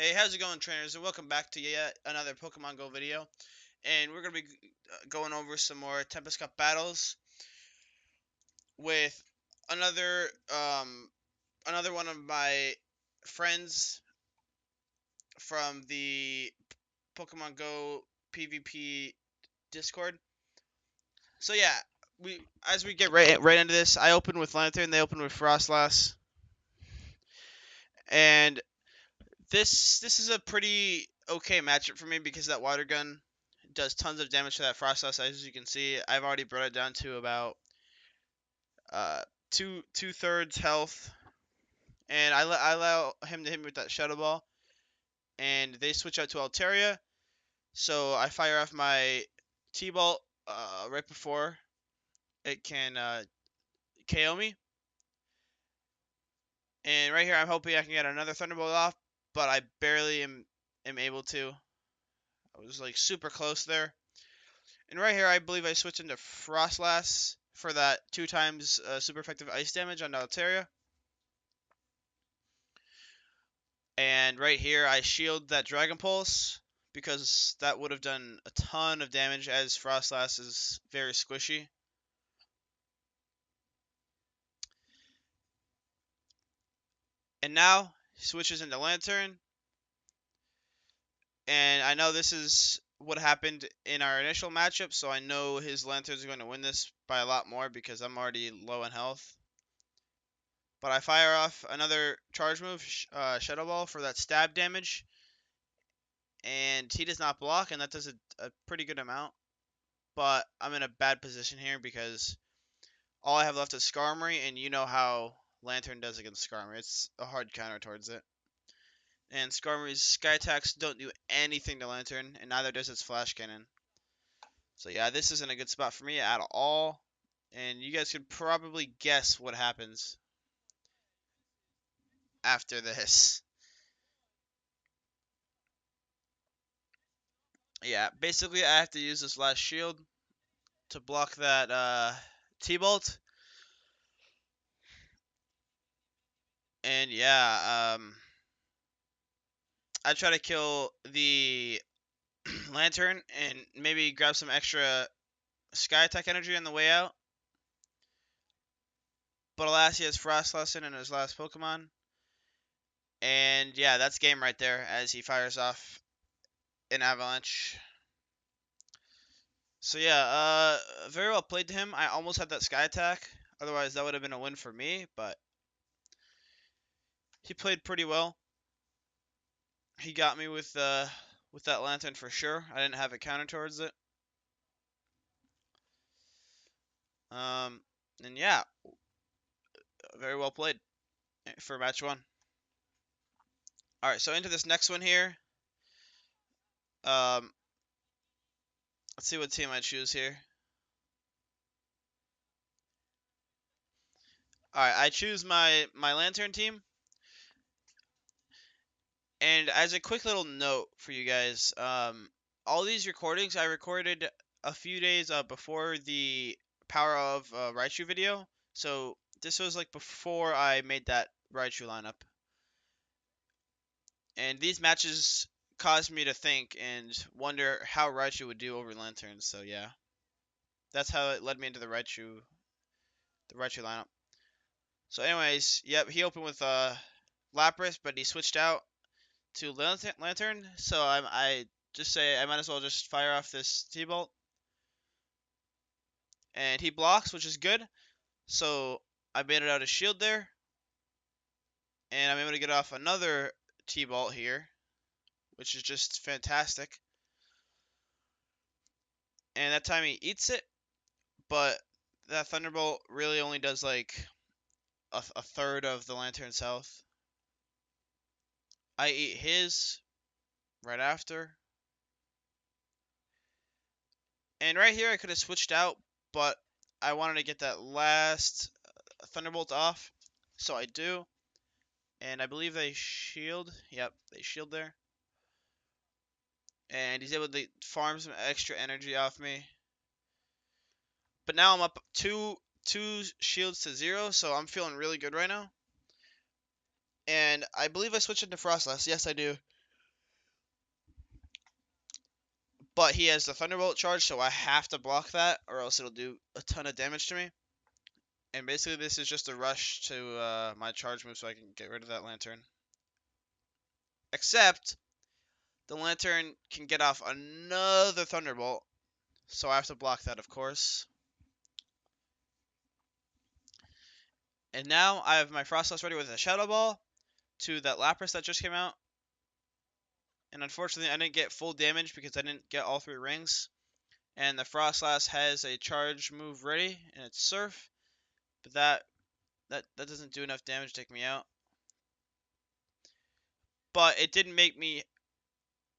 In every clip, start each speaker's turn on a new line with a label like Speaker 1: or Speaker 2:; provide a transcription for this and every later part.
Speaker 1: Hey, how's it going, trainers? And welcome back to yet another Pokemon Go video. And we're gonna be going over some more Tempest Cup battles with another another one of my friends from the Pokemon Go PvP Discord. So yeah, we as we get right into this, I open with Lantern, they open with Frostlass, and this is a pretty okay matchup for me because that water gun does tons of damage to that Frostlass. As you can see, I've already brought it down to about uh two-thirds health, and I allow him to hit me with that Shadow Ball, and they switch out to Altaria. So I fire off my T-Bolt right before it can KO me, and right here I'm hoping I can get another Thunderbolt off, but I barely am able to. I was like super close there. And right here, I believe I switched into Frostlass for that 2 times super effective ice damage on Altaria. And right here, I shield that Dragon Pulse because that would have done a ton of damage as Frostlass is very squishy. And now, he switches into Lantern. And I know this is what happened in our initial matchup, so I know his Lantern is going to win this by a lot more because I'm already low in health. But I fire off another charge move, Shadow Ball, for that stab damage. And he does not block, and that does a pretty good amount. But I'm in a bad position here because all I have left is Skarmory, and you know how Lantern does against Skarmory. It's a hard counter towards it. And Skarmory's Sky Attacks don't do anything to Lantern, and neither does its Flash Cannon. So yeah, this isn't a good spot for me at all. And you guys could probably guess what happens after this. Yeah, basically I have to use this last shield to block that T-Bolt. And yeah, I try to kill the Lantern and maybe grab some extra Sky Attack energy on the way out. But alas, he has Frost Lesson in his last Pokemon. And yeah, that's game right there as he fires off an Avalanche. So yeah, very well played to him. I almost had that Sky Attack. Otherwise, that would have been a win for me. But he played pretty well. He got me with that Lantern for sure. I didn't have a counter towards it. Um, and yeah, very well played for match one. All right, so into this next one here. Um, let's see what team I choose here. All right, I choose my Lantern team. And as a quick little note for you guys, all these recordings I recorded a few days before the Power of Raichu video. So this was like before I made that Raichu lineup. And these matches caused me to think and wonder how Raichu would do over Lantern. So yeah, that's how it led me into the Raichu lineup. So anyways, yep, he opened with Lapras, but he switched out to Lantern. So I just say I might as well just fire off this T-Bolt. And he blocks, which is good. So I made it out a shield there. And I'm able to get off another T-Bolt here, which is just fantastic. And that time he eats it, but that Thunderbolt really only does like a third of the Lantern's health. I eat his right after. And right here I could have switched out, but I wanted to get that last Thunderbolt off. So I do. And I believe they shield. Yep, they shield there. And he's able to farm some extra energy off me. But now I'm up two shields to 0, so I'm feeling really good right now. And I believe I switched into Frostlass. Yes, I do. But he has the Thunderbolt charge, so I have to block that, or else it'll do a ton of damage to me. And basically, this is just a rush to my charge move so I can get rid of that Lantern. Except, the Lantern can get off another Thunderbolt, so I have to block that, of course. And now I have my Frostlass ready with a Shadow Ball to that Lapras that just came out. And unfortunately, I didn't get full damage because I didn't get all 3 rings. And the Frostlass has a charge move ready, and it's Surf. But that doesn't do enough damage to take me out. But it didn't make me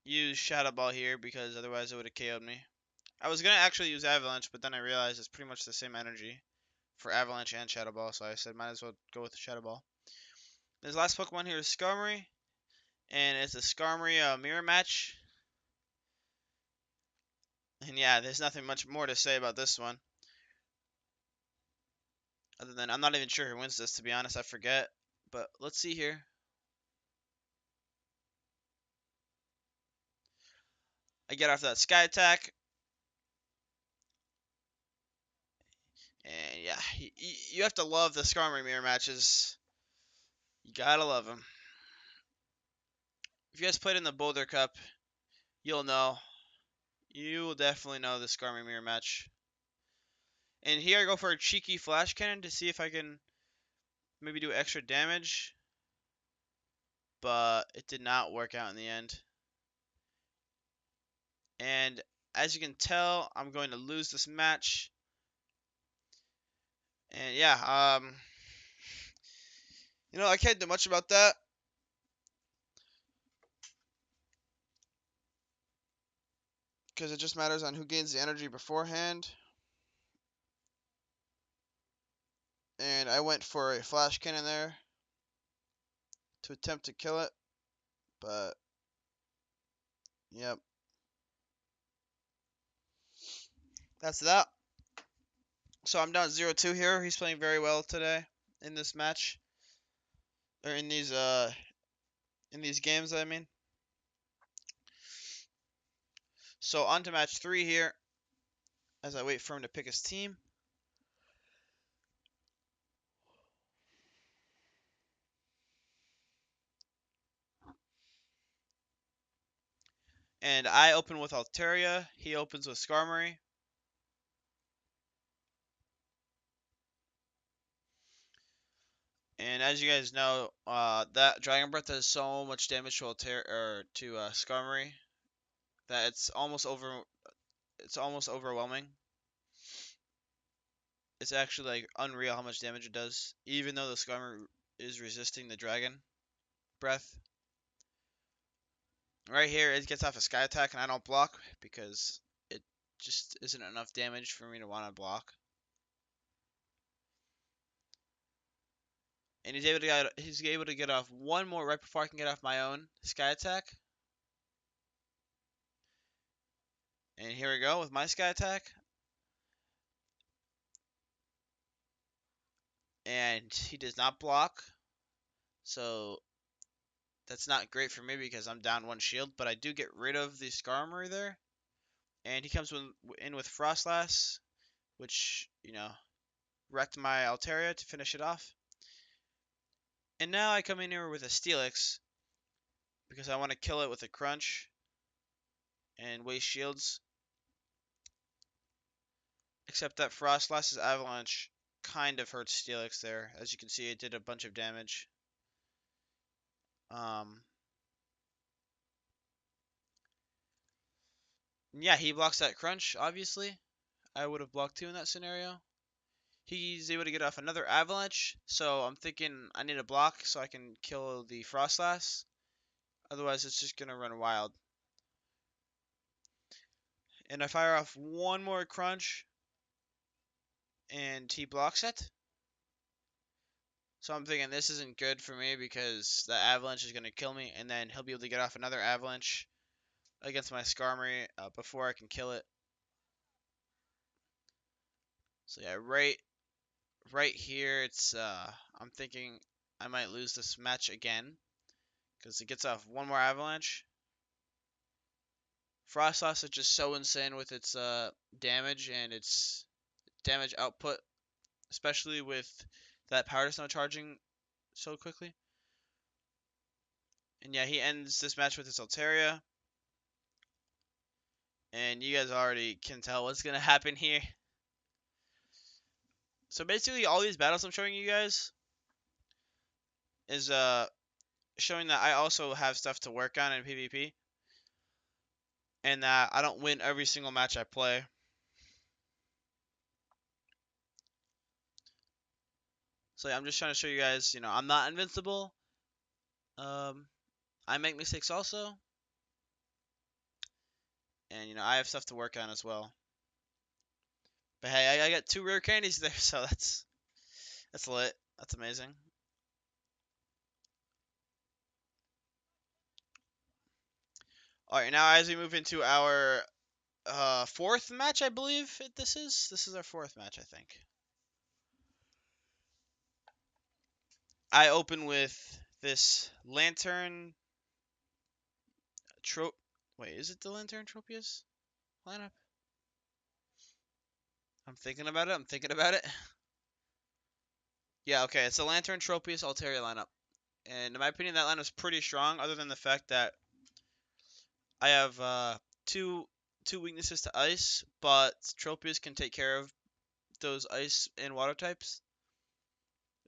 Speaker 1: use Shadow Ball here because otherwise it would have KO'd me. I was going to actually use Avalanche, but then I realized it's pretty much the same energy for Avalanche and Shadow Ball, so I said might as well go with the Shadow Ball. This last Pokemon here is Skarmory, and it's a Skarmory mirror match. And yeah, there's nothing much more to say about this one. Other than I'm not even sure who wins this, to be honest, I forget. But let's see here. I get off that Sky Attack. And yeah, you have to love the Skarmory mirror matches. You gotta love them. If you guys played in the Boulder Cup, you'll know. You will definitely know the Skarmory mirror match. And here I go for a cheeky Flash Cannon to see if I can maybe do extra damage. But it did not work out in the end. And as you can tell, I'm going to lose this match. And yeah, I can't do much about that. Because it just matters on who gains the energy beforehand. And I went for a Flash Cannon there to attempt to kill it. But, yep. That's that. So I'm down 0-2 here. He's playing very well today in this match. Or in these games, I mean. So on to match 3 here. As I wait for him to pick his team. And I open with Altaria. He opens with Skarmory. And as you guys know, that Dragon Breath does so much damage to Skarmory that it's almost overwhelming. It's actually like unreal how much damage it does, even though the Skarmory is resisting the Dragon Breath. Right here, it gets off a Sky Attack, and I don't block because it just isn't enough damage for me to want to block. And he's able to get off one more right before I can get off my own Sky Attack. And here we go with my Sky Attack. And he does not block. So that's not great for me because I'm down 1 shield. But I do get rid of the Skarmory there. And he comes in with Frostlass, which, wrecked my Altaria to finish it off. And now I come in here with a Steelix because I want to kill it with a Crunch and waste shields. Except that Frostlass's Avalanche kind of hurts Steelix there. As you can see, it did a bunch of damage. Yeah, he blocks that Crunch, obviously. I would have blocked too in that scenario. He's able to get off another Avalanche, so I'm thinking I need a block so I can kill the Frostlass. Otherwise, it's just going to run wild. And I fire off one more Crunch, and he blocks it. So I'm thinking this isn't good for me because the Avalanche is going to kill me, and then he'll be able to get off another Avalanche against my Skarmory before I can kill it. So yeah, right here, it's I'm thinking I might lose this match again because it gets off one more Avalanche. Frost Loss is just so insane with its damage and its damage output, especially with that Powder Snow charging so quickly. And yeah, he ends this match with his Altaria. And you guys already can tell what's going to happen here. So basically, all these battles I'm showing you guys is showing that I also have stuff to work on in PvP. And that I don't win every single match I play. So yeah, I'm just trying to show you guys, I'm not invincible. I make mistakes also. And, I have stuff to work on as well. But hey, I got 2 rare candies there, so that's lit. That's amazing. Alright, now as we move into our 4th match, I believe this is. This is our 4th match, I think. I open with this Lantern Trope. Wait, is it the Lantern Tropius lineup? I'm thinking about it. I'm thinking about it. Yeah, okay. It's the Lantern Tropius Altaria lineup. And in my opinion, that lineup is pretty strong, other than the fact that I have two weaknesses to ice, but Tropius can take care of those ice and water types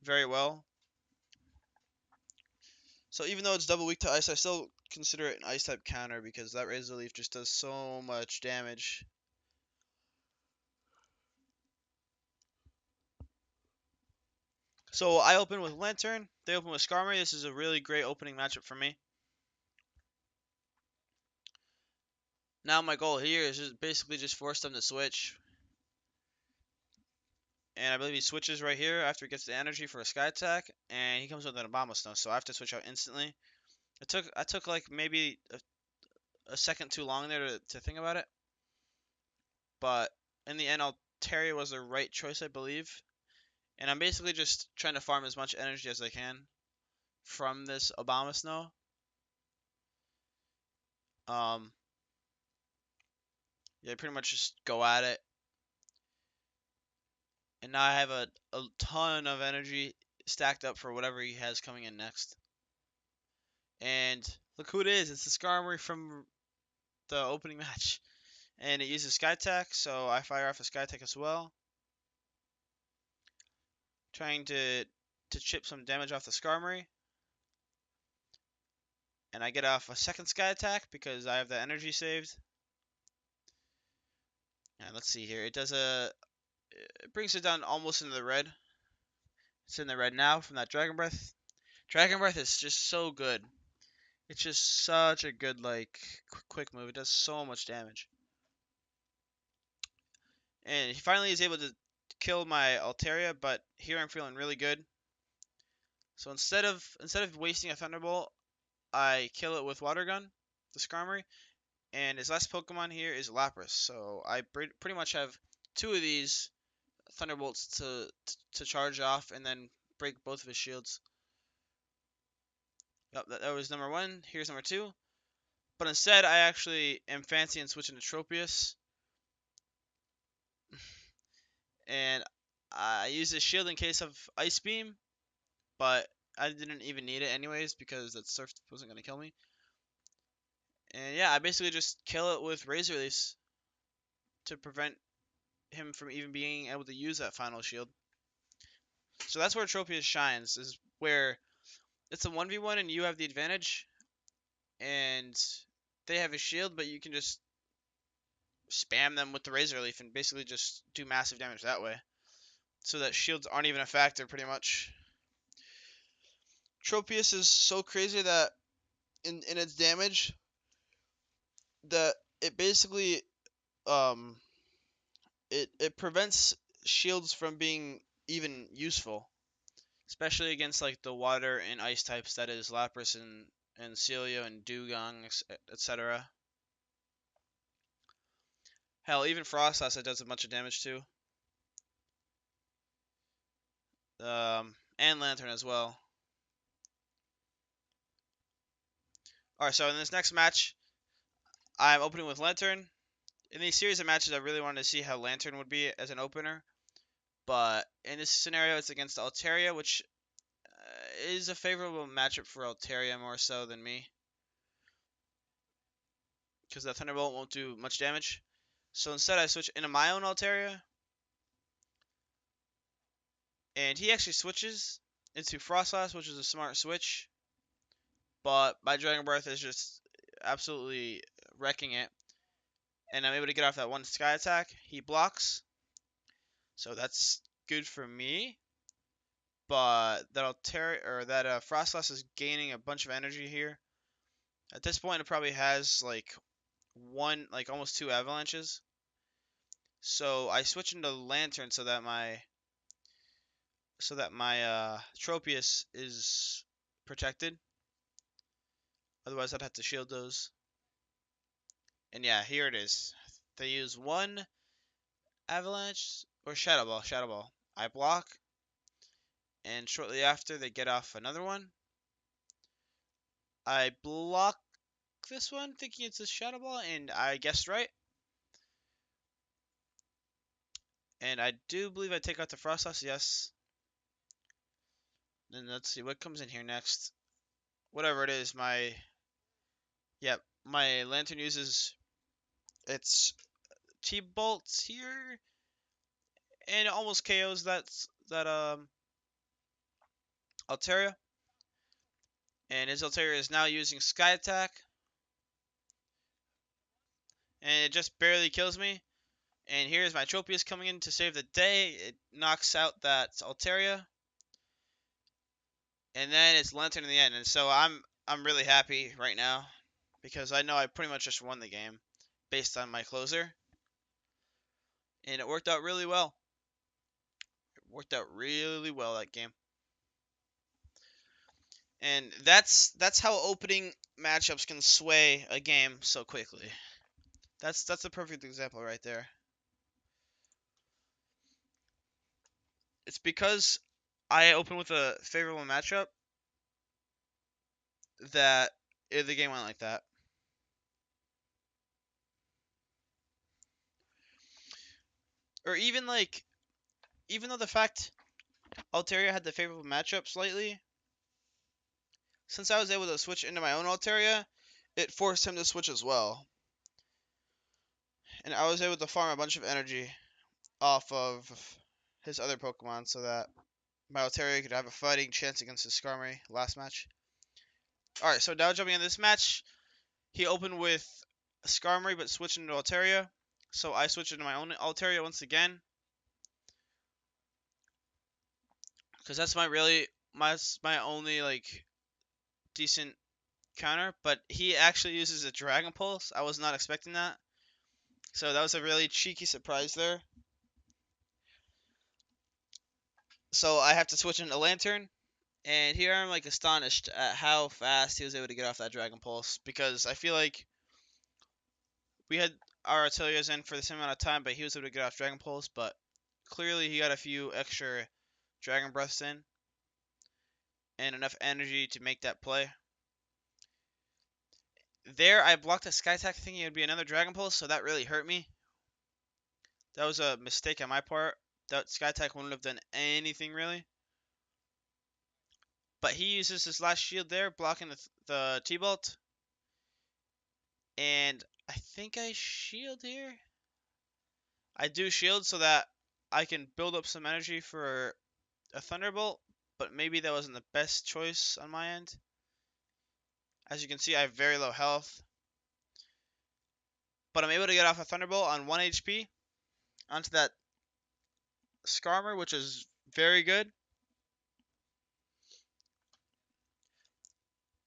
Speaker 1: very well. So even though it's double weak to ice, I still consider it an ice type counter because that Razor Leaf just does so much damage. So I open with Lantern, they open with Skarmory. This is a really great opening matchup for me. Now my goal here is just basically just force them to switch. And I believe he switches right here after he gets the energy for a Sky Attack, and he comes with an Abomasnow, so I have to switch out instantly. I took like maybe a second too long there to think about it, but in the end, Altaria was the right choice, I believe. And I'm basically just trying to farm as much energy as I can from this Abomasnow. Um, yeah, pretty much just go at it. And now I have a ton of energy stacked up for whatever he has coming in next. And look who it is. It's the Skarmory from the opening match. And it uses Sky Attack, so I fire off a Sky Attack as well. Trying to chip some damage off the Skarmory. And I get off a second Sky Attack because I have the energy saved. And let's see here. It brings it down almost into the red. It's in the red now from that Dragon Breath. Dragon Breath is just so good. It's just such a good, like, quick move. It does so much damage. And he finally is able to kill my Altaria, but here I'm feeling really good. So instead of wasting a Thunderbolt, I kill it with Water Gun, the Skarmory, and his last Pokemon here is Lapras. So I pretty much have 2 of these Thunderbolts to charge off and then break both of his shields. Yep, that was number 1. Here's number 2. But instead, I actually am fancy and switching to Tropius. And I use this shield in case of Ice Beam, but I didn't even need it anyways because that Surf wasn't going to kill me. And yeah, I basically just kill it with Razor Leafs to prevent him from even being able to use that final shield. So that's where Tropius shines, is where it's a 1v1 and you have the advantage, and they have a shield, but you can just spam them with the Razor Leaf and basically just do massive damage that way. So that shields aren't even a factor, pretty much. Tropius is so crazy that in its damage, that it basically um it prevents shields from being even useful, especially against like the water and ice types, that is Lapras and Celio and Dugong, etc. Hell, even Frost Acid does a bunch of damage too. And Lantern as well. Alright, so in this next match, I'm opening with Lantern. In these series of matches, I really wanted to see how Lantern would be as an opener. But in this scenario, it's against Altaria, which is a favorable matchup for Altaria more so than me. Because the Thunderbolt won't do much damage. So instead, I switch into my own Altaria. And he actually switches into Frostlass, which is a smart switch. But my Dragon Breath is just absolutely wrecking it. And I'm able to get off that one Sky attack. He blocks. So that's good for me. But that Altaria or that Frostlass is gaining a bunch of energy here. At this point, it probably has like almost two avalanches. So I switch into Lantern so that my Tropius is protected. Otherwise, I'd have to shield those. And yeah, here it is. They use one avalanche or shadow ball. Shadow ball. I block, and shortly after they get off another one. I block this one, thinking it's a shadow ball, and I guessed right. And I do believe I take out the Frostlass, yes. Then let's see what comes in here next. Whatever it is, my Lantern uses its T-bolts here, and it almost KOs that Altaria. And his Altaria is now using Sky Attack, and it just barely kills me. And here's my Tropius coming in to save the day. It knocks out that Altaria, and then it's Lantern in the end. And so I'm really happy right now because I know I pretty much just won the game based on my closer, and it worked out really well. It worked out really well that game. And that's how opening matchups can sway a game so quickly. That's a perfect example right there. It's because I opened with a favorable matchup that the game went like that. Or even though the fact Altaria had the favorable matchup slightly, since I was able to switch into my own Altaria, it forced him to switch as well. And I was able to farm a bunch of energy off of his other Pokemon so that my Altaria could have a fighting chance against his Skarmory last match. Alright, so now jumping in this match, he opened with Skarmory but switched into Altaria. So I switched into my own Altaria once again. Because that's my only like decent counter. But he actually uses a Dragon Pulse. I was not expecting that. So that was a really cheeky surprise there. So I have to switch into Lantern. And here I'm like astonished at how fast he was able to get off that Dragon Pulse. Because I feel like we had our Artilias in for the same amount of time, but he was able to get off Dragon Pulse. But clearly he got a few extra Dragon Breaths in. And enough energy to make that play. There, I blocked a Sky Attack thinking it would be another Dragon Pulse, so that really hurt me. That was a mistake on my part. That Sky Attack wouldn't have done anything really. But he uses his last shield there, blocking the T-Bolt. And I think I shield here. I do shield so that I can build up some energy for a Thunderbolt. But maybe that wasn't the best choice on my end. As you can see, I have very low health. But I'm able to get off a Thunderbolt on 1 HP onto that Skarmory, which is very good.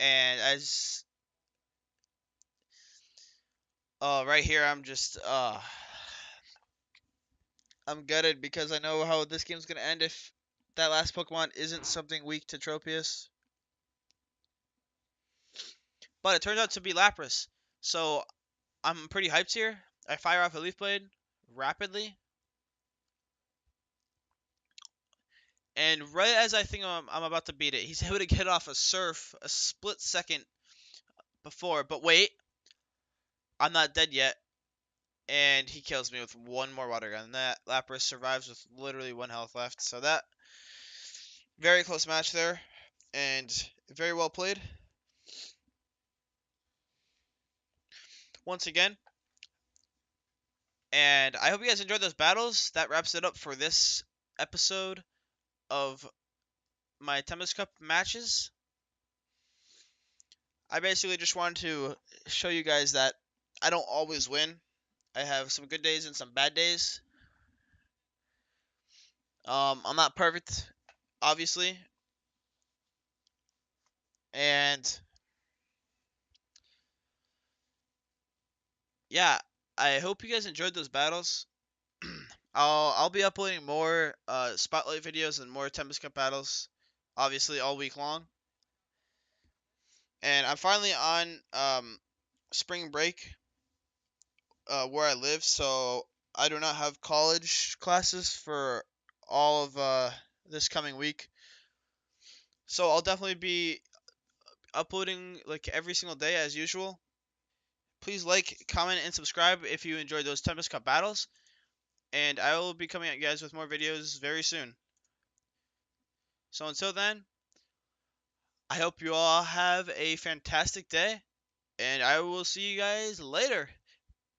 Speaker 1: And as right here, I'm gutted because I know how this game's gonna end if that last Pokemon isn't something weak to Tropius. But it turns out to be Lapras. So I'm pretty hyped here. I fire off a Leaf Blade rapidly. And right as I think I'm about to beat it, he's able to get off a Surf a split second before. But wait. I'm not dead yet, and he kills me with one more water gun. That Lapras survives with literally 1 health left. So that very close match there, and very well played. Once again, and I hope you guys enjoyed those battles. That wraps it up for this episode of my Tempest Cup matches. I basically just wanted to show you guys that I don't always win. I have some good days and some bad days. I'm not perfect, obviously, and yeah, I hope you guys enjoyed those battles. I'll be uploading more spotlight videos and more Tempest Cup battles, obviously all week long. And I'm finally on spring break where I live, so I do not have college classes for all of this coming week. So I'll definitely be uploading like every single day as usual. Please like, comment, and subscribe if you enjoyed those Tempest Cup battles. And I will be coming at you guys with more videos very soon. So until then, I hope you all have a fantastic day. And I will see you guys later.